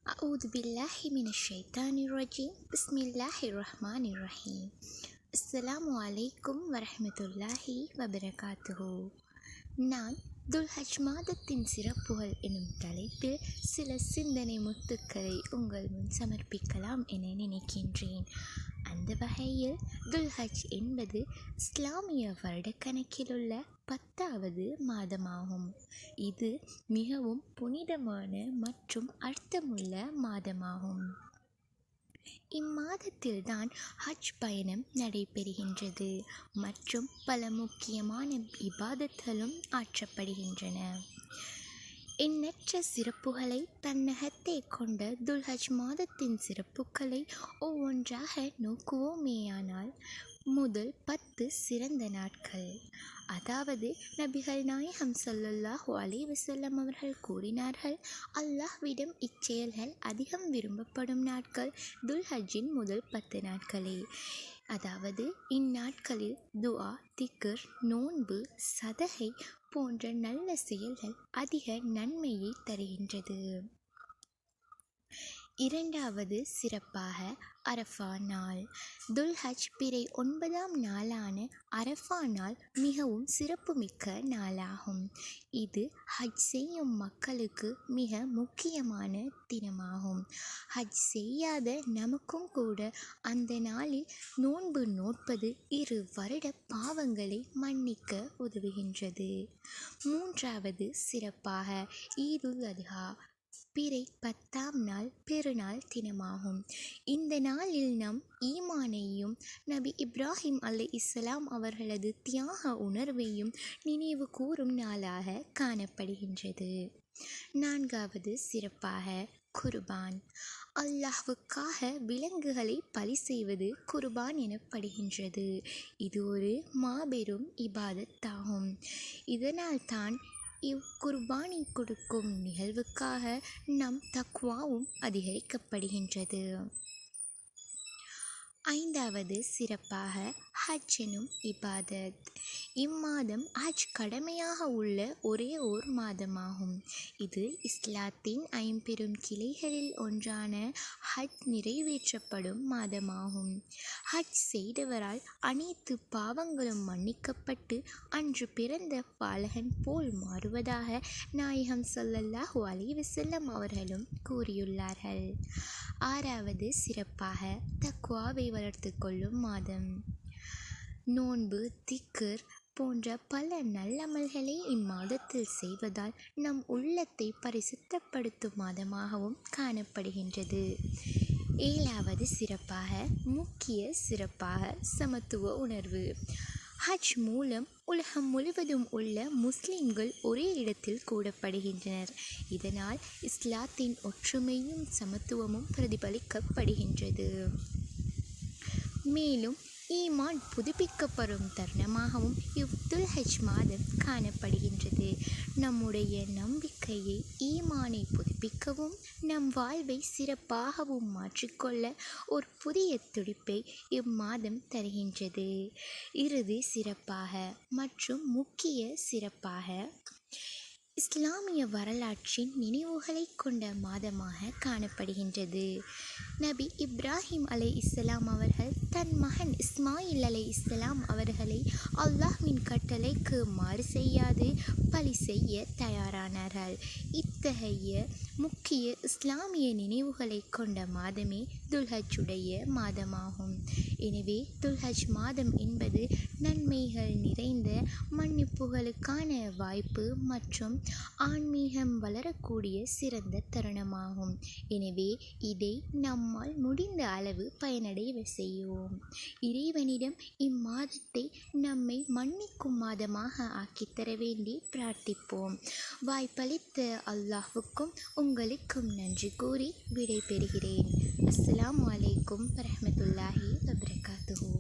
أعوذ بالله من الشيطان الرجيم بسم الله الرحمن الرحيم அஸ்ஸலாமு அலைக்கும் வரஹ்மத்துல்லாஹி வபரகாத்துஹு. நான் துல்ஹஜ் மாதத்தின் சிறப்புகள் எனும் தலைப்பில் சில சிந்தனை முத்துக்களை உங்கள் முன் சமர்ப்பிக்கலாம் என நினைக்கின்றேன். அந்த வகையில் துல்ஹஜ் என்பது இஸ்லாமிய வருடக்கணக்கிலுள்ள 10வது மாதமாகும். இது மிகவும் புனிதமான மற்றும் அர்த்தமுள்ள மாதமாகும். இம்மாதத்தில்தான் ஹஜ் பயணம் நடைபெறுகின்றது மற்றும் பல முக்கியமான இபாதத்களும் ஆற்றப்படுகின்றன. எண்ணற்ற சிறப்புகளை தன்னகத்தே கொண்ட துல்ஹஜ் மாதத்தின் சிறப்புகளை ஒவ்வொன்றாக நோக்குவோமேயானால், முதல் 10 சிறந்த நாட்கள். அதாவது நபிகள் நாயகம் ஸல்லல்லாஹு அலைஹி வஸல்லம் அவர்கள் கூறினார்கள், அல்லாஹ்விடம் இச்செயல்கள் அதிகம் விரும்பப்படும் நாட்கள் துல்ஹஜ்ஜின் முதல் 10 நாட்களே. அதாவது இந்நாட்களில் துஆ, திக்ர், நோன்பு, சதகை போன்ற நல்ல செயல்கள் அதிக நன்மையை தருகின்றது. இரண்டாவது சிறப்பாக அரஃபா நாள். துல்ஹஜ் பிறை 9ஆம் நாளான அரஃபா நாள் மிகவும் சிறப்புமிக்க நாளாகும். இது ஹஜ் செய்யும் மக்களுக்கு மிக முக்கியமான தினமாகும். ஹஜ் செய்யாத நமக்கும் கூட அந்த நாளில் நோன்பு நோட்பது 2 வருட பாவங்களை மன்னிக்க உதவுகின்றது. மூன்றாவது சிறப்பாக ஈதுல் அத்ஹா பிறை 10ஆம் நாள் பெருநாள் தினமாகும். இந்த நாளில் நம் ஈமானையும் நபி இப்ராஹிம் அலைஹிஸ்ஸலாம் அவர்களது தியாக உணர்வையும் நினைவு கூறும் நாளாக காணப்படுகின்றது. நான்காவது சிறப்பாக குர்பான். அல்லாஹ்வுக்காக விலங்குகளை பலி செய்வது குர்பான் எனப்படுகின்றது. இது ஒரு மாபெரும் இபாதத்தாகும். இதனால் தான் குர்பானி கொடுக்கும் நிகழ்வுக்காக நம் தக்வாவும் அதிகரிக்கப்படுகின்றது. ஐந்தாவது சிறப்பாக ஹஜ் எனும் இபாதத். இம்மாதம் ஹஜ் கடமையாக உள்ள ஒரே ஓர் மாதமாகும். இது இஸ்லாத்தின் 5 கிளைகளில் ஒன்றான ஹஜ் நிறைவேற்றப்படும் மாதமாகும். ஹஜ் செய்தவரால் அனைத்து பாவங்களும் மன்னிக்கப்பட்டு அன்று பிறந்த பாலகன் போல் மாறுவதாக நாயகம் ஸல்லல்லாஹு அலைஹி வஸல்லம் அவர்களும் கூறியுள்ளார்கள். ஆறாவது சிறப்பாக தக்வாவை வளர்த்து கொள்ளும் மாதம். நோன்பு, திக்ர் போன்ற பல நல்லமல்களை இம்மாதத்தில் செய்வதால் நம் உள்ளத்தை பரிசுத்தப்படுத்தும் மாதமாகவும் காணப்படுகின்றது. ஏழாவது சிறப்பாக முக்கிய சிறப்பாக சமத்துவ உணர்வு. ஹஜ் மூலம் உலகம் முழுவதும் உள்ள முஸ்லிம்கள் ஒரே இடத்தில் கூடப்படுகின்றனர். இதனால் இஸ்லாத்தின் ஒற்றுமையும் சமத்துவமும் பிரதிபலிக்கப்படுகின்றது. மேலும் ஈமான் புதுப்பிக்கப்படும் தருணமாகவும் துல்ஹஜ் மாதம் காணப்படுகின்றது. நம்முடைய நம்பிக்கையை, ஈமானை புதுப்பிக்கவும் நம் வாழ்வை சிறப்பாகவும் மாற்றிக்கொள்ள ஒரு புதிய துடிப்பை இம்மாதம் தருகின்றது. இறுதி சிறப்பாக மற்றும் முக்கிய சிறப்பாக இஸ்லாமிய வரலாற்றின் நினைவுகளை கொண்ட மாதமாக காணப்படுகின்றது. நபி இப்ராஹிம் அலைஹிஸ்ஸலாம் அவர்கள் தன் மகன் இஸ்மாயில் அலைஹிஸ்ஸலாம் அவர்களை அல்லாஹ்வின் கட்டளைக்கு மாறு செய்யாது பலி செய்ய தயாரானார்கள். இத்தகைய முக்கிய இஸ்லாமிய நினைவுகளை கொண்ட மாதமே துல்ஹஜ்ஜுடைய மாதமாகும். எனவே துல்ஹஜ் மாதம் என்பது நன்மைகள் நிறைந்த மன்னிப்புகளுக்கான வாய்ப்பு மற்றும் ஆன்மீகம் வளரக்கூடிய சிறந்த தருணமாகும். எனவே இதை நம்மால் முடிந்த அளவு பயனடைய செய்வோம். இறைவனிடம் இம்மாதத்தை நம்மை மன்னிக்கும் மாதமாக ஆக்கித்தர வேண்டி பிரார்த்திப்போம். வாய்ப்பளித்த அல்லாஹ்வுக்கும் உங்களுக்கும் நன்றி கூறி விடை பெறுகிறேன். அஸ்ஸலாமு அலைக்கும் வரஹ்மத்துல்லாஹி வபரகாத்துஹு.